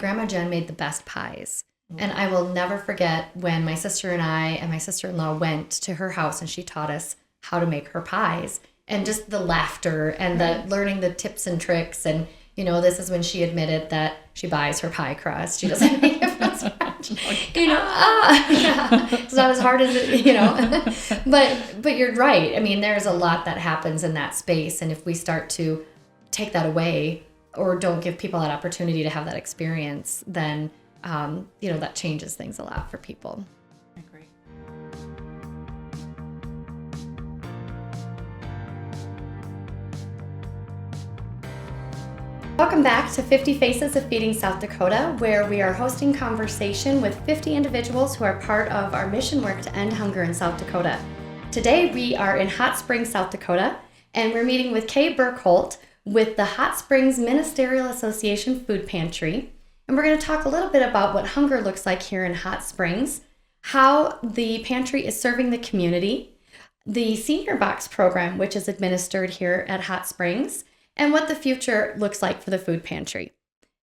grandma Jen made the best pies. And I will never forget when my sister and I and my sister-in-law went to her house and she taught us how to make her pies, and just the laughter and the learning the tips and tricks. And, this is when she admitted that she buys her pie crust. She doesn't make it from scratch. Yeah. It's not as hard as it, but you're right. I mean, there's a lot that happens in that space. And if we start to take that away or don't give people that opportunity to have that experience, then that changes things a lot for people. I agree. Welcome back to 50 Faces of Feeding South Dakota, where we are hosting conversation with 50 individuals who are part of our mission work to end hunger in South Dakota. Today we are in Hot Springs, South Dakota, and we're meeting with Kay Birkholt with the Hot Springs Ministerial Association Food Pantry. And we're going to talk a little bit about what hunger looks like here in Hot Springs, how the pantry is serving the community, the Senior Box program, which is administered here at Hot Springs, and what the future looks like for the food pantry.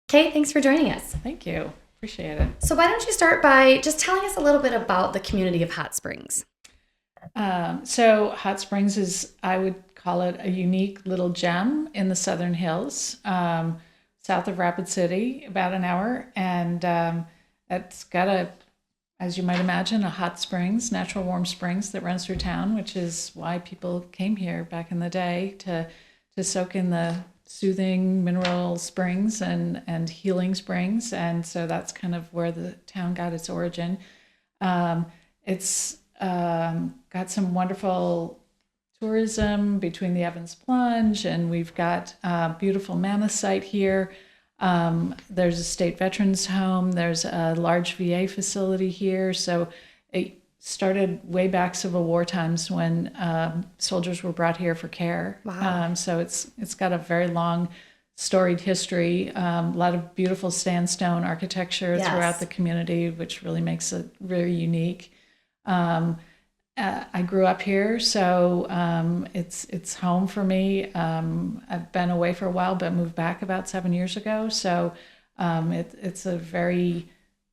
Kay, thanks for joining us. Thank you. Appreciate it. So why don't you start by just telling us a little bit about the community of Hot Springs? So Hot Springs is, I would call it, a unique little gem in the Southern Hills. South of Rapid City, about an hour, and it's got as you might imagine, a hot springs, natural warm springs that runs through town, which is why people came here back in the day to soak in the soothing mineral springs and healing springs, and so that's kind of where the town got its origin. It's got some wonderful tourism between the Evans Plunge, and we've got a beautiful mammoth site here. There's a state veterans home. There's a large VA facility here. So it started way back Civil War times when soldiers were brought here for care. Wow. So it's got a very long storied history, a lot of beautiful sandstone architecture throughout the community, which really makes it very unique. I grew up here, so it's home for me. I've been away for a while, but moved back about 7 years ago. So it's a very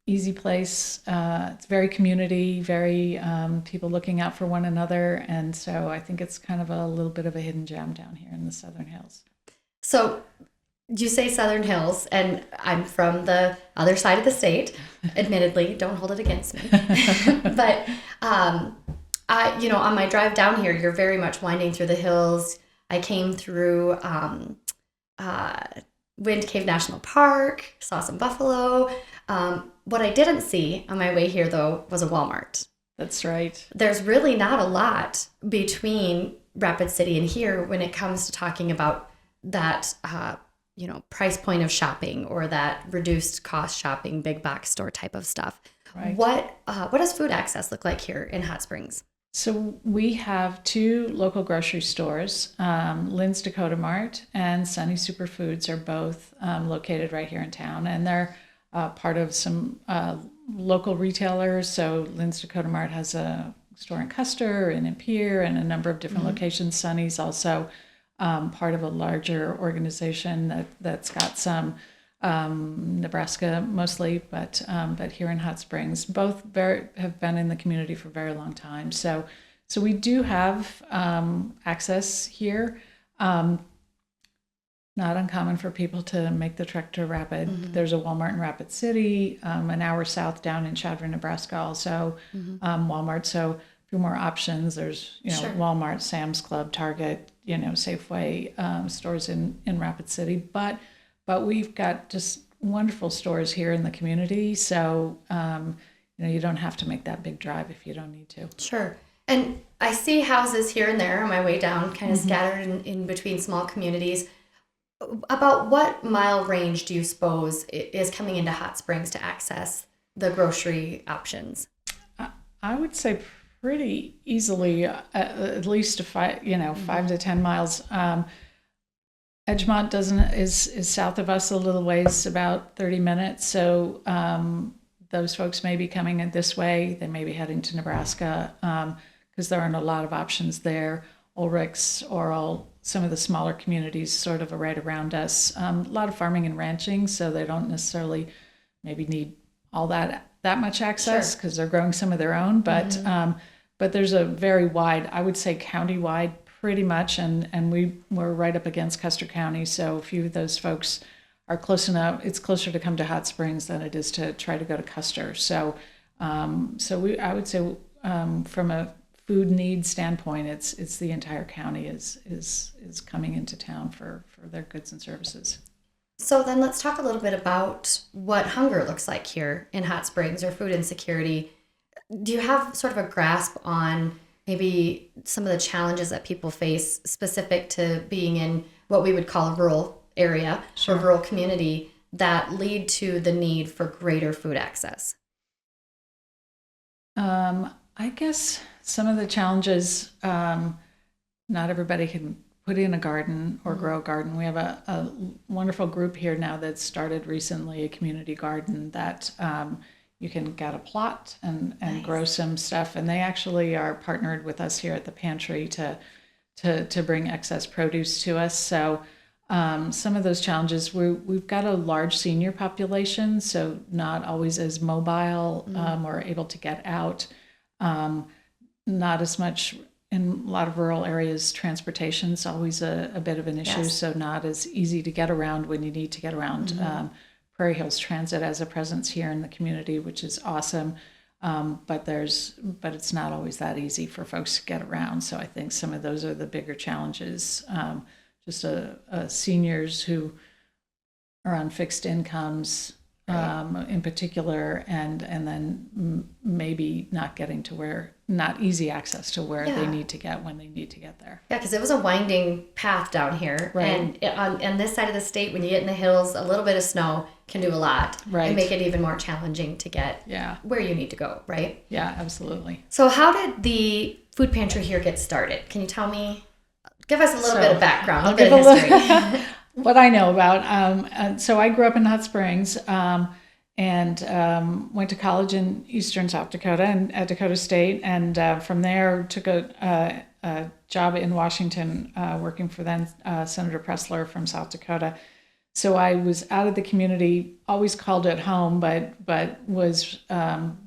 easy place. It's very community, very people looking out for one another. And so I think it's kind of a little bit of a hidden gem down here in the Southern Hills. So you say Southern Hills, and I'm from the other side of the state, admittedly, don't hold it against me. But on my drive down here, you're very much winding through the hills. I came through Wind Cave National Park, saw some buffalo. What I didn't see on my way here, though, was a Walmart. That's right. There's really not a lot between Rapid City and here when it comes to talking about that, price point of shopping or that reduced cost shopping, big box store type of stuff. Right. What does food access look like here in Hot Springs? So we have two local grocery stores, Lynn's Dakota Mart and Sunny Superfoods are both located right here in town, and they're part of some local retailers. So Lynn's Dakota Mart has a store in Custer and in Pierre and a number of different locations. Sunny's also part of a larger organization that's got some Nebraska mostly, but here in Hot Springs, both have been in the community for a very long time. So we do have access here. Not uncommon for people to make the trek to Rapid. Mm-hmm. There's a Walmart in Rapid City, an hour south down in Chadron, Nebraska, also Walmart. So a few more options. There's Sure. Walmart, Sam's Club, Target, Safeway stores in Rapid City, but we've got just wonderful stores here in the community. So, you don't have to make that big drive if you don't need to. Sure. And I see houses here and there on my way down, kind of scattered in between small communities. About what mile range do you suppose is coming into Hot Springs to access the grocery options? I would say pretty easily, at least 5 to 10 miles. Edgemont is south of us a little ways, about 30 minutes. So those folks may be coming in this way. They may be heading to Nebraska because there aren't a lot of options there. Ulrich's, Oral, some of the smaller communities sort of are right around us. A lot of farming and ranching, so they don't necessarily maybe need all that much access because they're growing some of their own. But there's a very wide, I would say countywide pretty much, and we're right up against Custer County, so a few of those folks are close enough. It's closer to come to Hot Springs than it is to try to go to Custer. So I would say from a food need standpoint, it's the entire county is coming into town for their goods and services. So then let's talk a little bit about what hunger looks like here in Hot Springs or food insecurity. Do you have sort of a grasp on maybe some of the challenges that people face specific to being in what we would call a rural area or rural community that lead to the need for greater food access? I guess some of the challenges, not everybody can put in a garden or grow a garden. We have a wonderful group here now that started recently, a community garden that you can get a plot and nice. Grow some stuff. And they actually are partnered with us here at the Pantry to bring excess produce to us. So some of those challenges, we've got a large senior population, so not always as mobile or able to get out. Not as much in a lot of rural areas. Transportation is always a bit of an issue, so not as easy to get around when you need to get around. Prairie Hills Transit has a presence here in the community, which is awesome, but it's not always that easy for folks to get around. So I think some of those are the bigger challenges. Just seniors who are on fixed incomes, in particular, and then maybe not getting to not easy access to where they need to get when they need to get there. Yeah, because it was a winding path down here. Right. And on this side of the state, when you get in the hills, a little bit of snow can do a lot. Right. And make it even more challenging to get where you need to go, right? Yeah, absolutely. So how did the food pantry here get started? Can you tell me? Give us a little bit of background, a bit of history. What I know about. So I grew up in Hot Springs and went to college in eastern South Dakota and at Dakota State. And from there took a job in Washington working for then Senator Pressler from South Dakota. So I was out of the community, always called it home, but was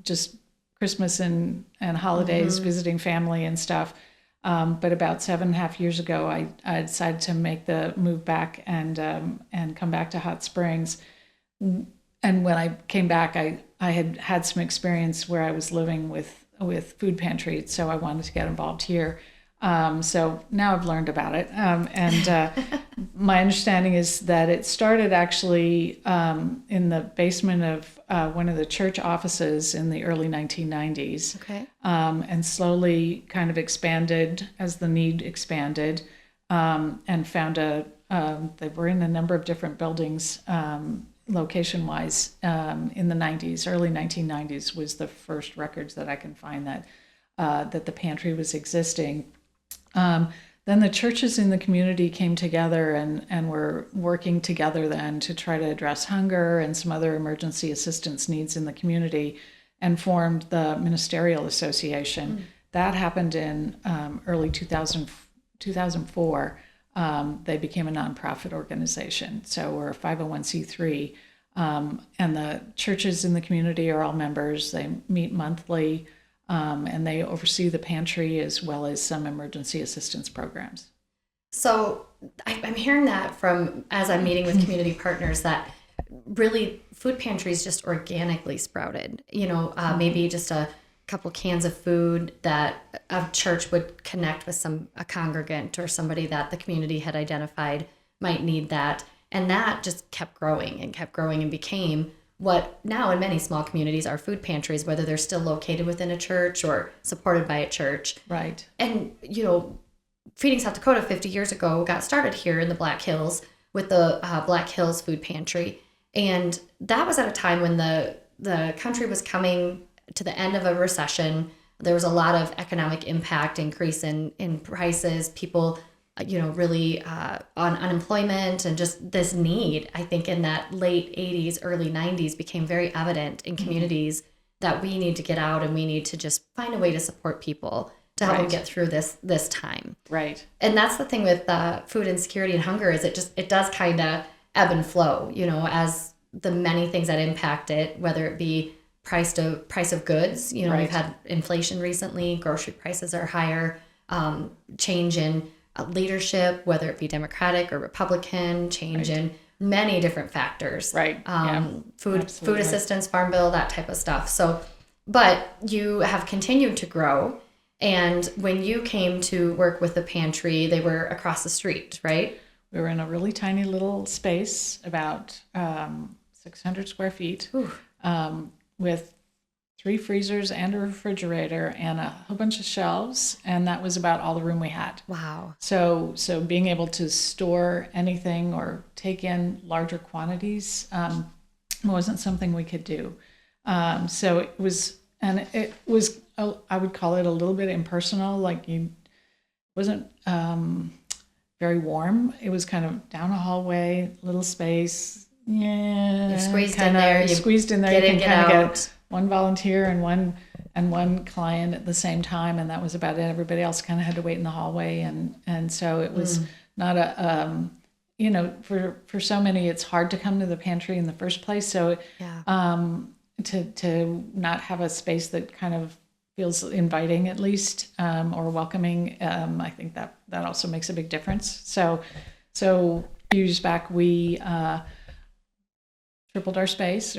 just Christmas and holidays, visiting family and stuff. But about 7.5 years ago, I decided to make the move back and come back to Hot Springs. And when I came back, I had some experience where I was living with food pantry, so I wanted to get involved here. So now I've learned about it. And my understanding is that it started actually in the basement of one of the church offices in the early 1990s. Okay. And slowly kind of expanded as the need expanded, and found they were in a number of different buildings location-wise in the 90s. Early 1990s was the first records that I can find that the pantry was existing. Then the churches in the community came together and were working together then to try to address hunger and some other emergency assistance needs in the community, and formed the Ministerial Association. That happened in early 2004. They became a nonprofit organization. So we're a 501c3. And the churches in the community are all members. They meet monthly. And they oversee the pantry as well as some emergency assistance programs. So I'm hearing that as I'm meeting with community partners, that really food pantries just organically sprouted. Maybe just a couple cans of food that a church would connect with a congregant or somebody that the community had identified might need that. And that just kept growing and became what now in many small communities are food pantries, whether they're still located within a church or supported by a church. Right. And, Feeding South Dakota 50 years ago got started here in the Black Hills with the Black Hills Food Pantry. And that was at a time when the country was coming to the end of a recession. There was a lot of economic impact, increase in prices, people really on unemployment, and just this need, I think, in that late 80s, early 90s became very evident in communities that we need to get out and we need to just find a way to support people to help them get through this time. Right. And that's the thing with food insecurity and hunger is it does kind of ebb and flow, as the many things that impact it, whether it be price of goods. You know, Right. we've had inflation recently, grocery prices are higher, change in leadership, whether it be Democratic or Republican, change in many different factors. Right. Food Absolutely. assistance, farm bill, that type of stuff. So, but you have continued to grow. And when you came to work with the pantry, they were across the street, right? We were in a really tiny little space, about 600 square feet, with 3 freezers and a refrigerator and a whole bunch of shelves, and that was about all the room we had. Wow. So being able to store anything or take in larger quantities wasn't something we could do. So it was, I would call it a little bit impersonal. Like, you wasn't very warm. It was kind of down a hallway, little space. Yeah, You're squeezed in there. You squeezed in there. get You in, can get kind of out. get one volunteer and one client at the same time, and that was about it. Everybody else kind of had to wait in the hallway, and so it was not a for so many, it's hard to come to the pantry in the first place. So to not have a space that kind of feels inviting, at least, or welcoming, I think that also makes a big difference. So years back, we tripled our space,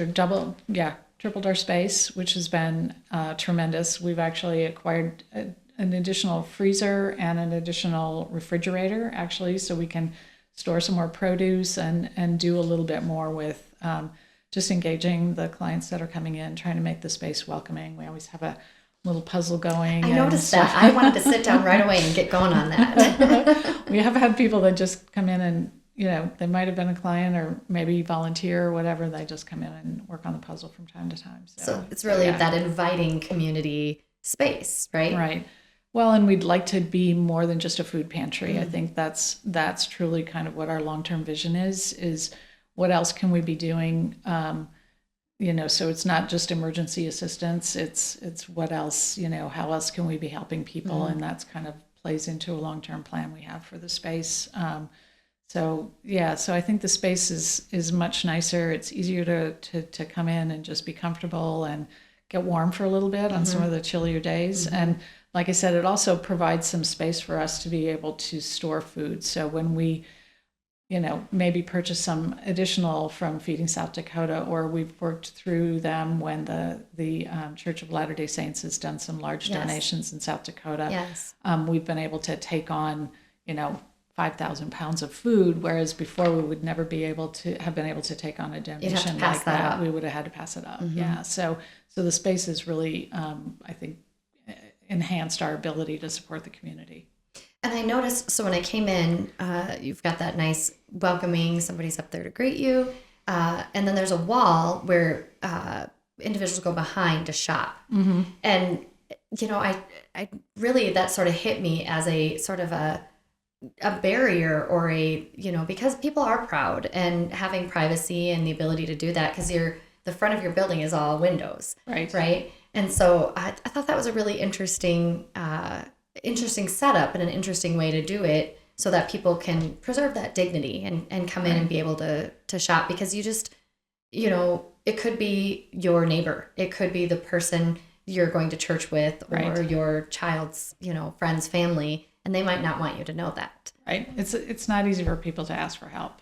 tripled our space, which has been tremendous. We've actually acquired an additional freezer and an additional refrigerator, actually, so we can store some more produce and do a little bit more with just engaging the clients that are coming in, trying to make the space welcoming. We always have a little puzzle going. I noticed that. I wanted to sit down right away and get going on that. We have had people that just come in and, they might have been a client or maybe volunteer or whatever. They just come in and work on the puzzle from time to time. So it's really that inviting community space, right? Right. Well, and we'd like to be more than just a food pantry. I think that's truly kind of what our long-term vision is what else can we be doing? So it's not just emergency assistance. It's what else, how else can we be helping people? And that's kind of plays into a long-term plan we have for the space. So I think the space is much nicer. It's easier to come in and just be comfortable and get warm for a little bit on some of the chillier days. And like I said, it also provides some space for us to be able to store food. So when we, maybe purchase some additional from Feeding South Dakota, or we've worked through them when the Church of Latter-day Saints has done some large donations in South Dakota. Yes. We've been able to take on, 5,000 pounds of food, whereas before we would never be able to have been able to take on a donation like that. We would have had to pass it up. Yeah. So the space has really, I think, enhanced our ability to support the community. And I noticed, so when I came in, you've got that nice welcoming, somebody's up there to greet you. And then there's a wall where individuals go behind to shop. And, I really, that sort of hit me as a sort of a barrier or because people are proud and having privacy and the ability to do that, because the front of your building is all windows. Right. And so I thought that was a really interesting setup and an interesting way to do it, so that people can preserve that dignity and come in and be able to shop, because you just, it could be your neighbor. It could be the person you're going to church with, or your child's, friend's family, and they might not want you to know that. Right. It's not easy for people to ask for help.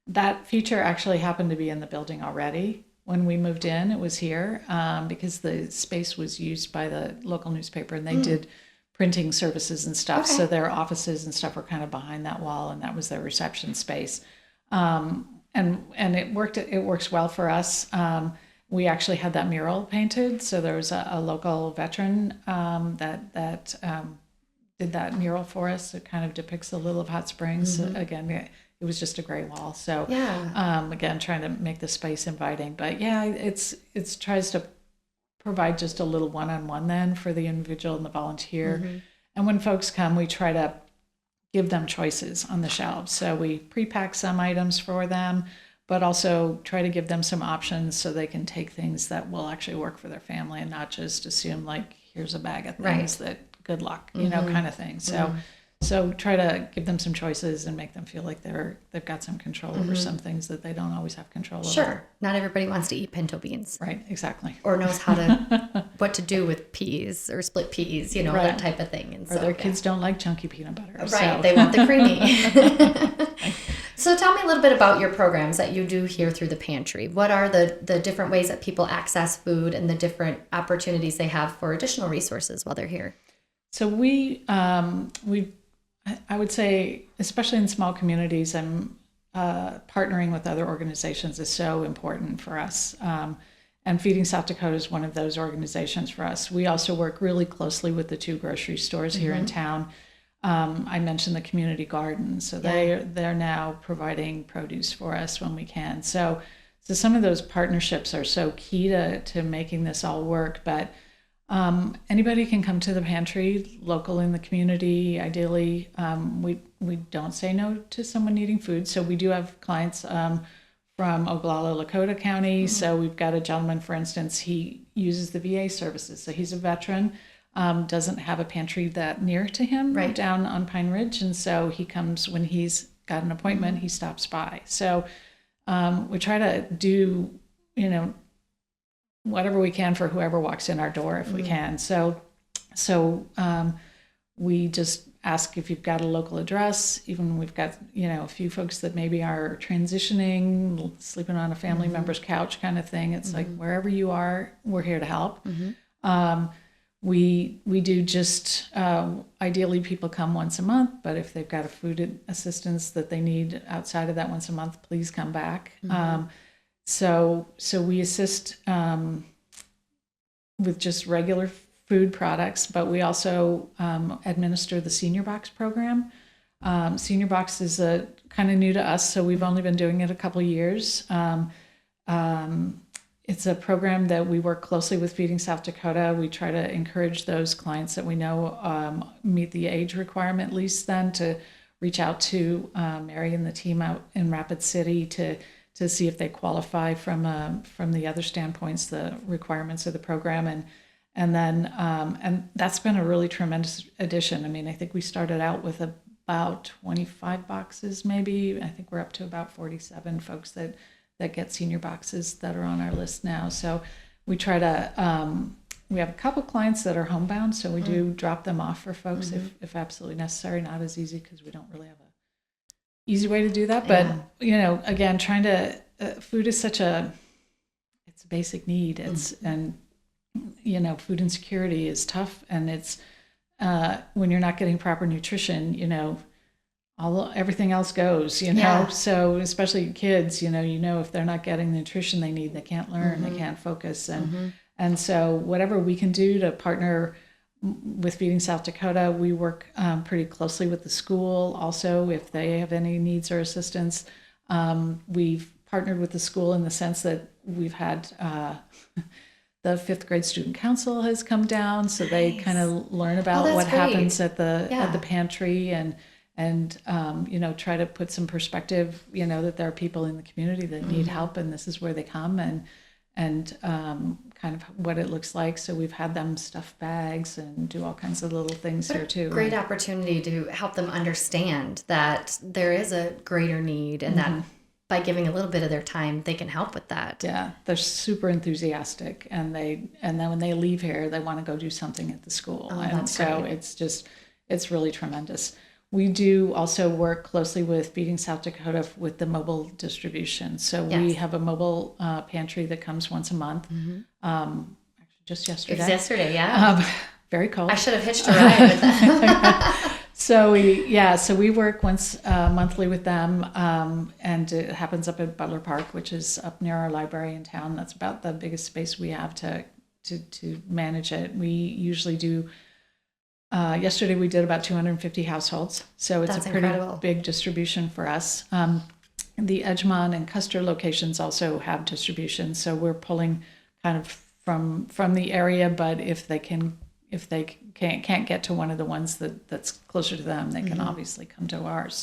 That feature actually happened to be in the building already. When we moved in, it was here because the space was used by the local newspaper, and they did printing services and stuff. So their offices and stuff were kind of behind that wall, and that was their reception space. And it worked. It works well for us. We actually had that mural painted. So there was a local veteran that did that mural for us. It kind of depicts the Lily of Hot Springs. Again, it was just a gray wall. So again, trying to make the space inviting. But it's tries to provide just a little one-on-one then for the individual and the volunteer. And when folks come, we try to give them choices on the shelves. So we pre-pack some items for them, but also try to give them some options so they can take things that will actually work for their family, and not just assume like, here's a bag of things that good luck, kind of thing. So So try to give them some choices and make them feel like they've got some control over some things that they don't always have control over. Sure. Not everybody wants to eat pinto beans. Right, exactly. Or knows how to, what to do with peas or split peas, right. That type of thing. And or their kids don't like chunky peanut butter. Right, so. They want the creamy. So tell me a little bit about your programs that you do here through the Pantry. What are the different ways that people access food and the different opportunities they have for additional resources while they're here? So I would say, especially in small communities, partnering with other organizations is so important for us. And Feeding South Dakota is one of those organizations for us. We also work really closely with the 2 grocery stores here in town. I mentioned the community garden, so they're now providing produce for us when we can. So some of those partnerships are so key to making this all work. But anybody can come to the Pantry, local in the community. Ideally, we don't say no to someone needing food. So we do have clients from Oglala, Lakota County. So we've got a gentleman, for instance, he uses the VA services. So he's a veteran, doesn't have a pantry that near to him down on Pine Ridge. And so he comes when he's got an appointment, he stops by. So we try to do, whatever we can for whoever walks in our door if we can. So we just ask if you've got a local address. Even we've got, a few folks that maybe are transitioning, sleeping on a family member's couch kind of thing. It's like, wherever you are, we're here to help. We do just, ideally people come once a month, but if they've got a food assistance that they need outside of that once a month, please come back. So we assist with just regular food products, but we also administer the Senior Box program. Senior Box is kind of new to us, so we've only been doing it a couple of years. It's a program that we work closely with Feeding South Dakota. We try to encourage those clients that we know meet the age requirement, at least then, to reach out to Mary and the team out in Rapid City to see if they qualify from the other standpoints, the requirements of the program, and that's been a really tremendous addition. I mean, I think we started out with about 25 boxes, maybe. I think we're up to about 47 folks that get senior boxes that are on our list now. So we try to, we have a couple clients that are homebound, so we do drop them off for folks if absolutely necessary. Not as easy because we don't really have a easy way to do that. But, again, trying to, food is it's a basic need. And, food insecurity is tough. And it's, when you're not getting proper nutrition, everything else goes, so especially kids, if they're not getting the nutrition they need, they can't learn, they can't focus. And so whatever we can do to partner with Feeding South Dakota, we work pretty closely with the school. Also, if they have any needs or assistance, we've partnered with the school in the sense that we've had the 5th grade student council has come down, so they kind of learn about what happens at the pantry and try to put some perspective, that there are people in the community that need help, and this is where they come, and kind of what it looks like. So we've had them stuff bags and do all kinds of little things here too. Great opportunity to help them understand that there is a greater need, and that by giving a little bit of their time, they can help with that. Yeah, they're super enthusiastic, and then when they leave here, they want to go do something at the school. And so great. It's really tremendous. We do also work closely with Feeding South Dakota with the mobile distribution. So we have a mobile pantry that comes once a month. Actually, just yesterday. It was yesterday, yeah. Very cold. I should have hitched a ride with them. So we work once monthly with them, and it happens up at Butler Park, which is up near our library in town. That's about the biggest space we have to manage it. We usually do. Yesterday we did about 250 households, so it's That's a pretty incredible. Big distribution for us. The Edgemont and Custer locations also have distribution, so we're pulling kind of from the area. But if they can't get to one of the ones that's closer to them, they can obviously come to ours.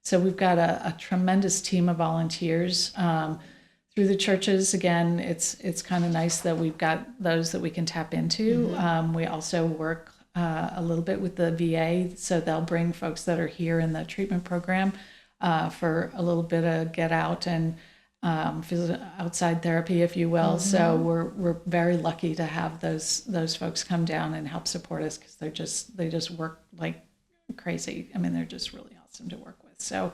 So we've got a tremendous team of volunteers through the churches. Again, it's kind of nice that we've got those that we can tap into. We also work a little bit with the VA, so they'll bring folks that are here in the treatment program for a little bit of get out and outside therapy, if you will. So we're very lucky to have those folks come down and help support us, because they just work like crazy. I mean, they're just really awesome to work with. So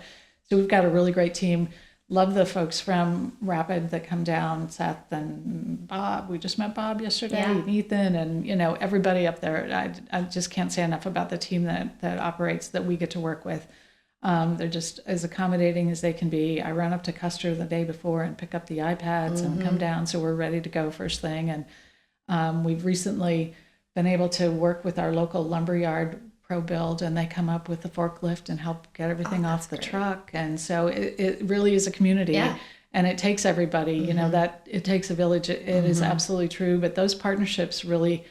we've got a really great team. Love the folks from Rapid that come down, Seth and Bob. We just met Bob yesterday, and Ethan, and everybody up there. I just can't say enough about the team that operates, that we get to work with. They're just as accommodating as they can be. I run up to Custer the day before and pick up the iPads and come down, so we're ready to go first thing. And we've recently been able to work with our local lumberyard Pro Build, and they come up with the forklift and help get everything off the truck. And so it really is a community, and it takes everybody. That it takes a village. It is absolutely true. But those partnerships really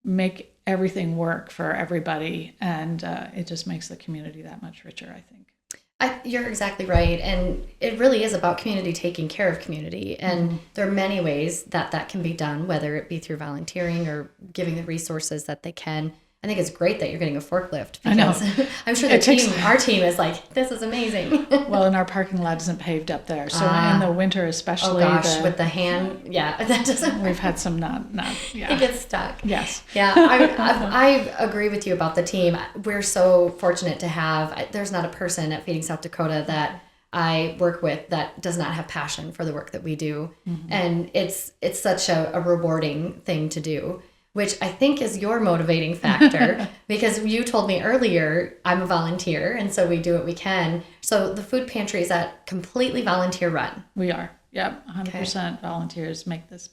make everything work for everybody, and it just makes the community that much richer, I think. You're exactly right, and it really is about community taking care of community, and there are many ways that can be done, whether it be through volunteering or giving the resources that they can. I think it's great that you're getting a forklift, because I'm sure our team is like, this is amazing. Well, and our parking lot isn't paved up there, so in the winter especially. Oh gosh, with the hand, that doesn't. We've had some not. It gets stuck. Yes. Yeah, I agree with you about the team. We're so fortunate to have. There's not a person at Feeding South Dakota that I work with that does not have passion for the work that we do, and it's such a rewarding thing to do, which I think is your motivating factor, because you told me earlier, I'm a volunteer, and so we do what we can. So the food pantry, is that completely volunteer run? We are. Yep, 100% volunteers make this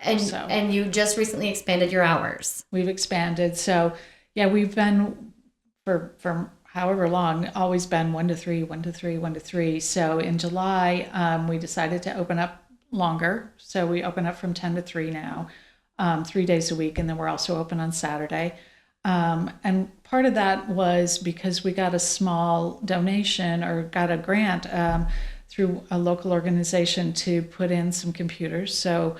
place go. And you just recently expanded your hours. We've expanded. So yeah, we've been for however long, always been 1 to 3, 1 to 3, 1 to 3. So in July, we decided to open up longer. So we open up from 10 to 3 now. 3 days a week, and then we're also open on Saturday. And part of that was because we got a small donation, or got a grant through a local organization to put in some computers. So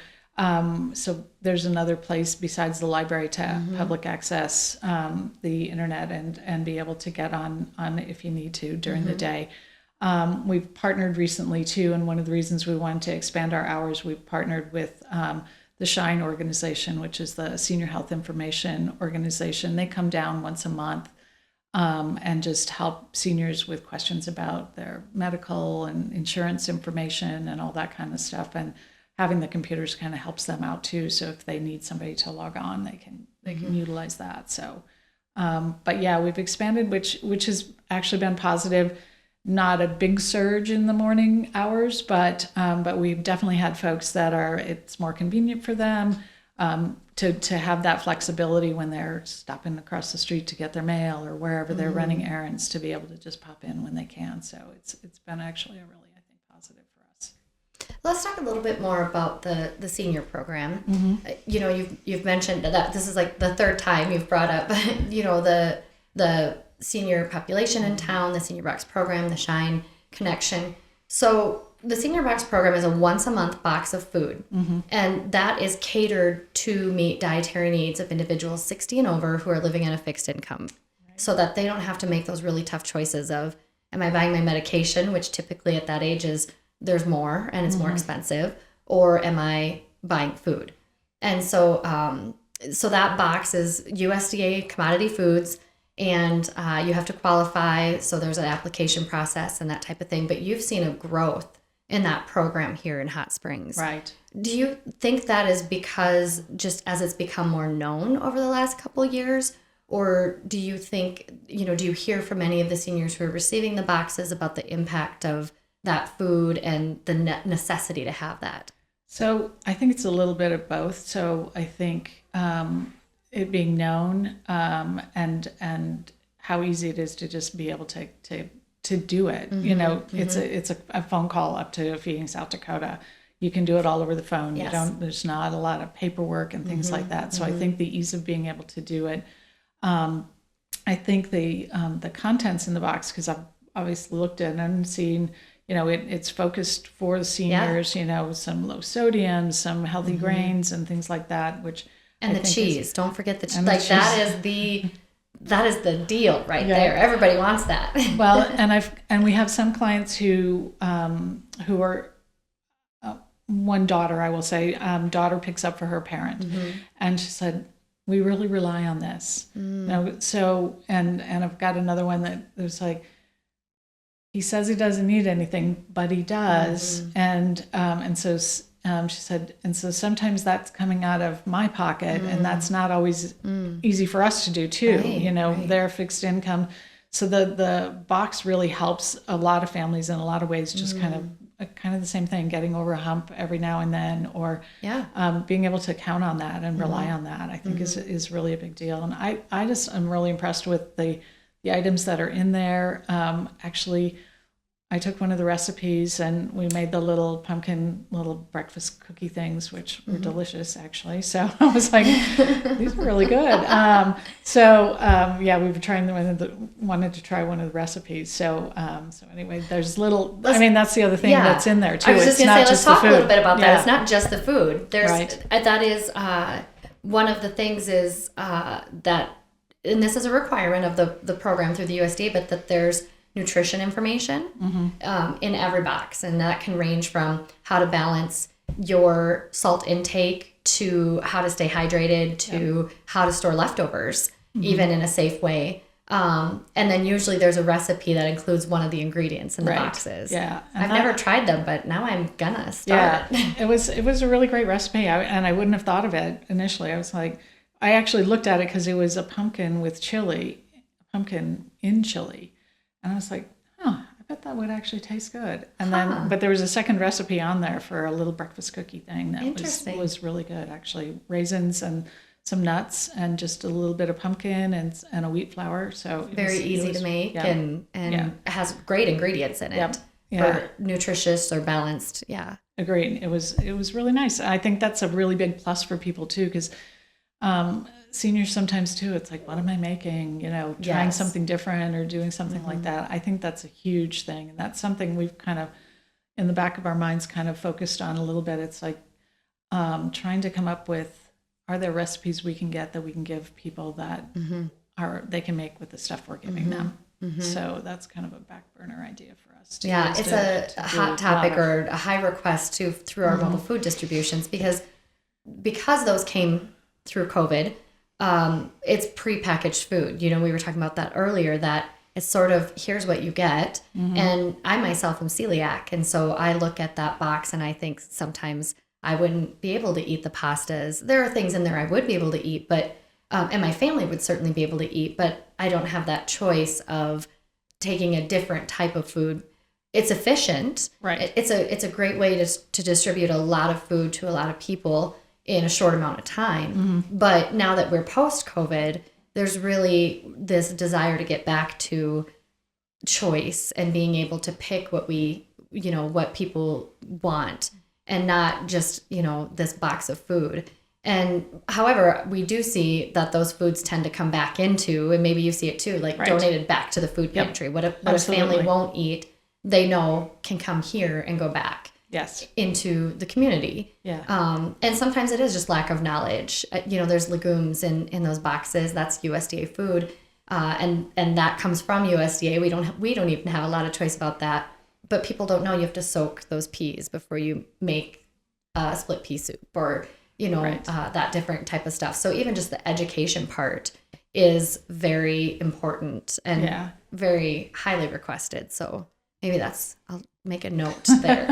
there's another place besides the library to public access the internet and be able to get on if you need to during the day. We've partnered recently too, and one of the reasons we wanted to expand our hours, we've partnered with the SHINE organization, which is the Senior Health Information Organization. They come down once a month and just help seniors with questions about their medical and insurance information and all that kind of stuff. And having the computers kind of helps them out too. So if they need somebody to log on, they can utilize that. So, but yeah, we've expanded, which has actually been positive. Not a big surge in the morning hours, but we've definitely had folks that it's more convenient for them to have that flexibility when they're stopping across the street to get their mail or wherever they're running errands, to be able to just pop in when they can. So it's been actually a really, I think, positive for us. Let's talk a little bit more about the senior program. You've mentioned that this is like the third time you've brought up the senior population in town, the Senior Box program, the SHINE connection. So the Senior Box program is a once a month box of food, and that is catered to meet dietary needs of individuals 60 and over who are living on a fixed income, so that they don't have to make those really tough choices of, am I buying my medication, which typically at that age there's more and it's more expensive, or am I buying food? And so that box is USDA commodity foods, and you have to qualify, so there's an application process and that type of thing. But you've seen a growth in that program here in Hot Springs. Right. Do you think that is because just as it's become more known over the last couple of years, or do you think, do you hear from any of the seniors who are receiving the boxes about the impact of that food and the necessity to have that? So I think it's a little bit of both. So I think it being known and how easy it is to just be able to do it. It's a phone call up to Feeding South Dakota. You can do it all over the phone. Yes. There's not a lot of paperwork and things like that. So I think the ease of being able to do it. I think the contents in the box, because I've obviously looked at it and seen, it's focused for the seniors, some low sodium, some healthy grains and things like that, which And the cheese. Don't forget the cheese. And the Like cheese. that is the deal right Yeah. there. Everybody wants that. Well, and we have some clients who are one daughter, I will say, daughter picks up for her parent, and she said, we really rely on this. So and I've got another one that was like, he says he doesn't need anything, but he does, and so she said, and so sometimes that's coming out of my pocket, and that's not always easy for us to do too. Right. Their fixed income. So the box really helps a lot of families in a lot of ways, just kind of the same thing, getting over a hump every now and then, or being able to count on that and rely on that, I think is really a big deal. And I just am really impressed with the items that are in there. Actually, I took one of the recipes and we made the little pumpkin little breakfast cookie things, which were delicious actually. So I was like, these are really good. We were trying wanted to try one of the recipes. So anyway, there's that's the other thing that's in there too. I was just going to say, let's talk a little bit about that. Yeah. It's not just the food. Right. That is one of the things is that, and this is a requirement of the program through the USDA, but that there's nutrition information in every box, and that can range from how to balance your salt intake to how to stay hydrated to how to store leftovers even in a safe way, and then usually there's a recipe that includes one of the ingredients in the boxes. I've never tried them, but now I'm gonna start it was a really great recipe, and I wouldn't have thought of it initially. I was like, I actually looked at it because it was a pumpkin with chili, pumpkin in chili. And I was like, I bet that would actually taste good. And then, but there was a second recipe on there for a little breakfast cookie thing that was really good, actually. Raisins and some nuts and just a little bit of pumpkin and a wheat flour. So very easy to make and has great ingredients in it for nutritious or balanced. Yeah. Agreed. It was really nice. I think that's a really big plus for people too, because seniors sometimes too, it's like, what am I making? Trying something different or doing something like that. I think that's a huge thing. And that's something we've kind of, in the back of our minds, kind of focused on a little bit. It's like trying to come up with, are there recipes we can get that we can give people that they can make with the stuff we're giving them? So that's kind of a back burner idea for us too. Yeah, it's a hot topic or a high request too through our mobile food distributions because those came through COVID. It's prepackaged food. We were talking about that earlier, that it's sort of, here's what you get. And I myself am celiac. And so I look at that box and I think sometimes I wouldn't be able to eat the pastas. There are things in there I would be able to eat, but, and my family would certainly be able to eat, but I don't have that choice of taking a different type of food. It's efficient. Right. It's a great way to distribute a lot of food to a lot of people in a short amount of time. But now that we're post-COVID, there's really this desire to get back to choice and being able to pick what what people want and not just, this box of food. And however, we do see that those foods tend to come back into, and maybe you see it too, like donated back to the food pantry. What a family won't eat, they know can come here and go back. Yes. Into the community. Yeah. And sometimes it is just lack of knowledge. There's legumes in those boxes. That's USDA food. And that comes from USDA. We don't even have a lot of choice about that. But people don't know you have to soak those peas before you make a split pea soup or, that different type of stuff. So even just the education part is very important and very highly requested. So maybe I'll make a note there.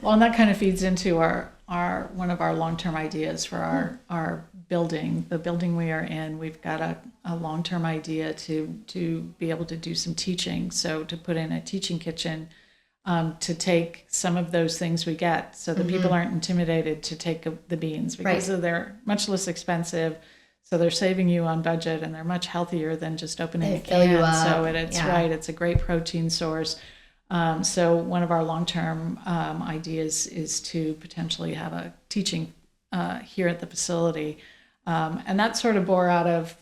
Well, and that kind of feeds into our one of our long-term ideas for our building, the building we are in. We've got a long-term idea to be able to do some teaching. So to put in a teaching kitchen, to take some of those things we get so that people aren't intimidated to take the beans because they're much less expensive. So they're saving you on budget and they're much healthier than just opening a can. So it's a great protein source. So one of our long-term ideas is to potentially have a teaching here at the facility. And that sort of bore out of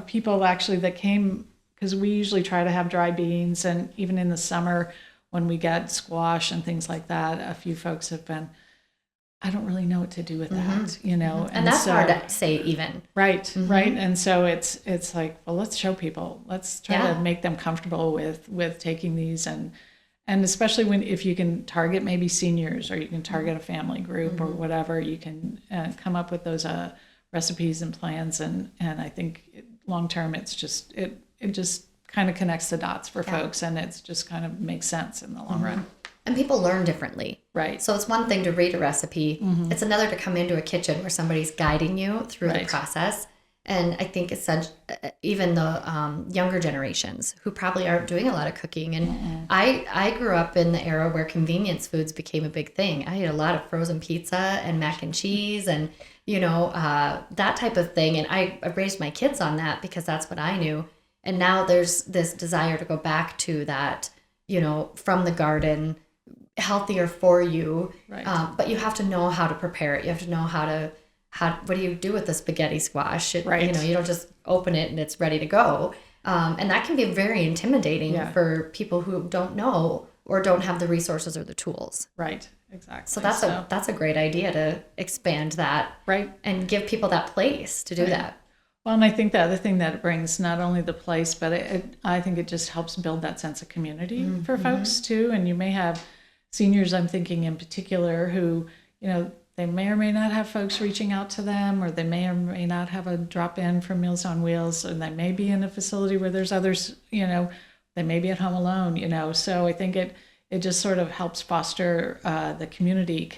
people actually that came, because we usually try to have dry beans, and even in the summer when we get squash and things like that, a few folks have been, I don't really know what to do with that, you know. And that's hard to say even. Right, right. And so it's like, well, let's show people. Let's try to make them comfortable with taking these, and especially if you can target maybe seniors, or you can target a family group or whatever, you can come up with those recipes and plans, and I think long term it just kind of connects the dots for folks, and it's just kind of makes sense in the long run. And people learn differently. Right. So it's one thing to read a recipe. It's another to come into a kitchen where somebody's guiding you through the process. And I think it's such, even the younger generations who probably aren't doing a lot of cooking. And I grew up in the era where convenience foods became a big thing. I ate a lot of frozen pizza and mac and cheese and, you know, that type of thing. And I raised my kids on that because that's what I knew. And now there's this desire to go back to that, you know, from the garden, healthier for you, but you have to know how to prepare it. You have to know what do you do with the spaghetti squash? You know, you don't just open it and it's ready to go. And that can be very intimidating for people who don't know or don't have the resources or the tools. Right, exactly. So that's a great idea to expand that, and give people that place to do that. Well, and I think the other thing that it brings, not only the place, but I think it just helps build that sense of community for folks too. And you may have seniors, I'm thinking in particular, who, you know, they may or may not have folks reaching out to them, or they may or may not have a drop-in from Meals on Wheels, and they may be in a facility where there's others, you know, they may be at home alone, you know. So I think it just sort of helps foster the community,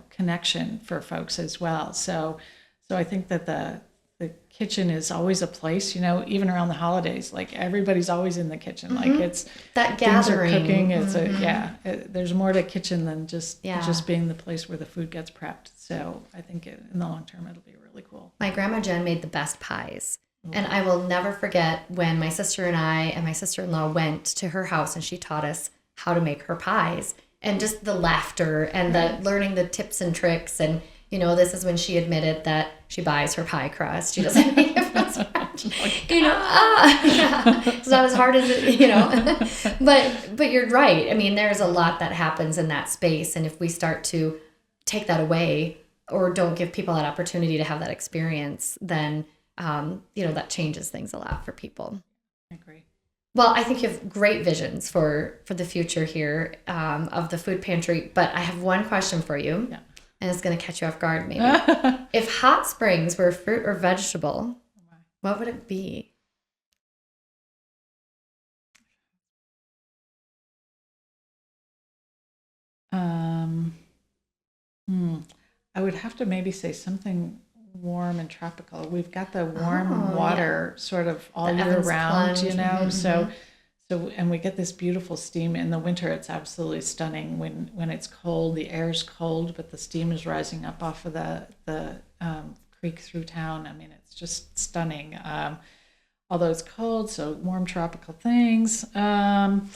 connection for folks as well. So I think that the kitchen is always a place, you know, even around the holidays, like everybody's always in the kitchen. Like it's that gathering. Things are cooking. It's there's more to kitchen than just being the place where the food gets prepped. So I think in the long term, it'll be really cool. My grandma Jen made the best pies. And I will never forget when my sister and I and my sister-in-law went to her house and she taught us how to make her pies, and just the laughter and the learning the tips and tricks. And you know, this is when she admitted that she buys her pie crust. She doesn't make it from scratch. You know, it's not as hard as it, you know. But you're right. I mean, there's a lot that happens in that space, and if we start to take that away or don't give people that opportunity to have that experience, then you know, that changes things a lot for people. I agree. Well, I think you have great visions for the future here of the food pantry. But I have one question for you. Yeah. And it's going to catch you off guard, maybe. If hot springs were fruit or vegetable, what would it be? I would have to maybe say something warm and tropical. We've got the warm water sort of all year round, you know. So and we get this beautiful steam in the winter. It's absolutely stunning when it's cold. The air's cold, but the steam is rising up off of the creek through town. I mean, it's just stunning. Although it's cold, so warm tropical things. I'm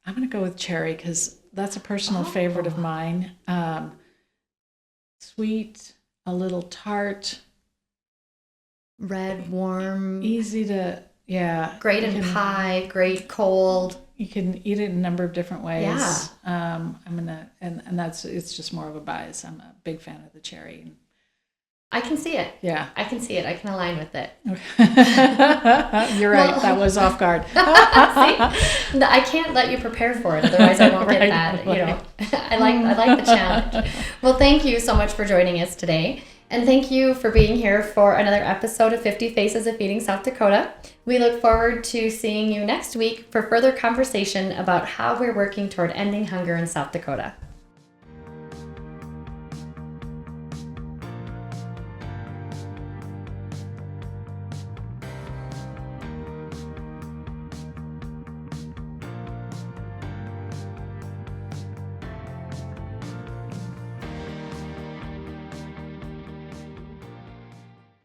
going to go with cherry because that's a personal favorite of mine. Sweet, a little tart. Red, warm. Easy to... Yeah. Great in pie, great cold. You can eat it in a number of different ways. Yeah. And it's just more of a bias. I'm a big fan of the cherry. I can see it. Yeah. I can see it. I can align with it. You're right. Well, that was off guard. See? I can't let you prepare for it. Otherwise I won't get that. You know, I like the challenge. Well, thank you so much for joining us today. And thank you for being here for another episode of 50 Faces of Feeding South Dakota. We look forward to seeing you next week for further conversation about how we're working toward ending hunger in South Dakota.